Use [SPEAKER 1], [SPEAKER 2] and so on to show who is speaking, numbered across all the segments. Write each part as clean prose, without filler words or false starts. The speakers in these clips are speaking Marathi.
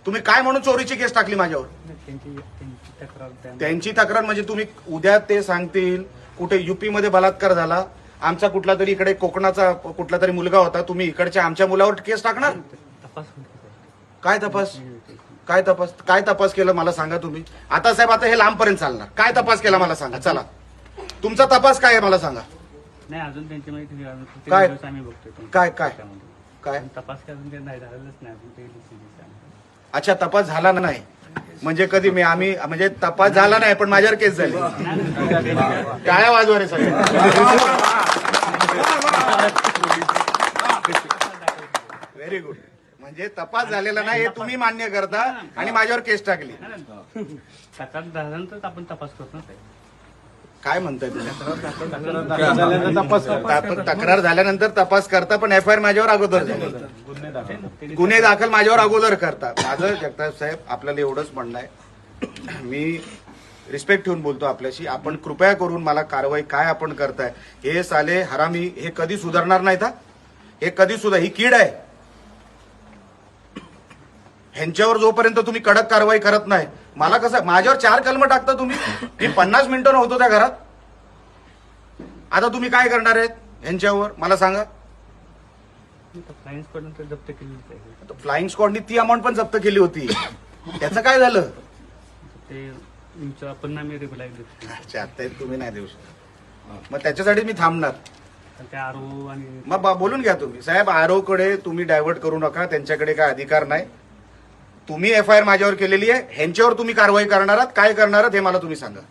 [SPEAKER 1] तुम्ही काय म्हणून चोरीची केस टाकली माझ्यावर? त्यांची तक्रार म्हणजे तुम्ही उद्या ते सांगतील कुठे युपी मध्ये बलात्कार झाला, आमचा कुठला तरी इकडे कोकणाचा कुठला तरी मुलगा होता, तुम्ही इकडच्या आमच्या मुलावर केस टाकणार? काय तपास? काय तपास केलं मला सांगा तुम्ही. आता साहेब आता हे लांबपर्यंत चालणार. काय तपास केला मला सांगा. चला तुमचा तपास काय आहे मला सांगा.
[SPEAKER 2] नाही अजून त्यांची माहिती
[SPEAKER 1] काय?
[SPEAKER 2] आम्ही बघतोय.
[SPEAKER 1] काय काय काय
[SPEAKER 2] तपास अजून ते नाही झालेलंच नाही अजून ते
[SPEAKER 1] अच्छा तपास झाला नाही म्हणजे कधी मी आम्ही म्हणजे तपास झाला नाही पण माझ्यावर केस झाली. टाळ्या वाजवा रे सगळे. Very good. म्हणजे तपास झालेला नाही हे तुम्ही मान्य करता आणि माझ्यावर केस टाकली.
[SPEAKER 2] तक्रार झाल्यानंतर आपण तपास करतो ना.
[SPEAKER 1] काय म्हणताय तुम्ही? तक्रार झाल्यानंतर तपास करता पण एफआयआर माझ्यावर अगोदर झाले. गुन्हे दाखल माझ्यावर अगोदर करता. माझं जगताप साहेब आपल्याला एवढंच म्हणणं आहे, मी रिस्पेक्ट ठेवून बोलतो आपल्याशी. आपण कृपया करून मला कारवाई काय आपण करताय हे साले हरामी हे कधी सुधारणार नाहीत. हे कधी सुद्धा ही कीड आहे. ह्यांच्यावर जोपर्यंत तुम्ही कडक कारवाई करत नाही, मला कसं माझ्यावर 4 कलम टाकता तुम्ही. मी 50 मिनिटं नव्हतो त्या घरात. आता तुम्ही काय करणार आहेत ह्यांच्यावर मला सांगा.
[SPEAKER 2] फ्लाइंग स्क्वॉडने जप्त केली.
[SPEAKER 1] फ्लाइंग स्क्वॉडनी ती अमाऊंट पण जप्त केली होती. त्याचं काय झालं?
[SPEAKER 2] ते तुमच्या आपण आम्ही रिप्लाय देतो.
[SPEAKER 1] अच्छा ते तुम्ही नाही देऊ शकत. मग त्याच्यासाठी मी थांबणार.
[SPEAKER 2] त्या आरो आणि
[SPEAKER 1] मग बोलून घ्या तुम्ही साहेब. आरोकडे तुम्ही डायव्हर्ट करू नका. त्यांच्याकडे काय अधिकार नाही. तुम्ही एफआयआर माझ्यावर केलेली आहे. ह्यांच्यावर तुम्ही कारवाई करणार आहात. काय करणार आहात हे मला तुम्ही सांगा.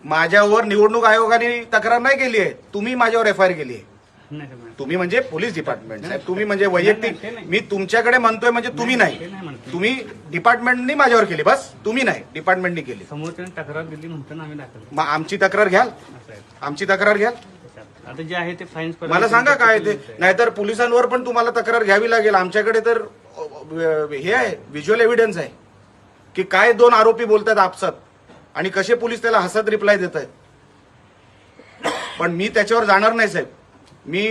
[SPEAKER 1] माझ्यावर निवडणूक आयोगाने तक्रार नाही केली आहे. तुम्ही माझ्यावर एफआयआर केली आहे. तुम्ही म्हणजे पोलीस डिपार्टमेंट साहेब. तुम्ही म्हणजे वैयक्तिक मी तुमच्याकडे म्हणतोय म्हणजे तुम्ही नाही. तुम्ही डिपार्टमेंटनी माझ्यावर केली. बस तुम्ही नाही डिपार्टमेंटनी केली.
[SPEAKER 2] समोरच्याने तक्रार दिली म्हणताना आम्ही दाखल.
[SPEAKER 1] मग आमची तक्रार घ्याल. आमची तक्रार घ्याल.
[SPEAKER 2] आता जे आहे ते फाईन
[SPEAKER 1] मला सांगा काय ते. नाहीतर पोलिसांवर पण तुम्हाला तक्रार घ्यावी लागेल. आमच्याकडे तर हे आहे व्हिज्युअल एव्हिडन्स आहे की काय 2 आरोपी बोलतात आपसात आणि कसे पोलीस त्याला हसत रिप्लाय देत आहेत. पण मी त्याच्यावर जाणार नाही साहेब. मी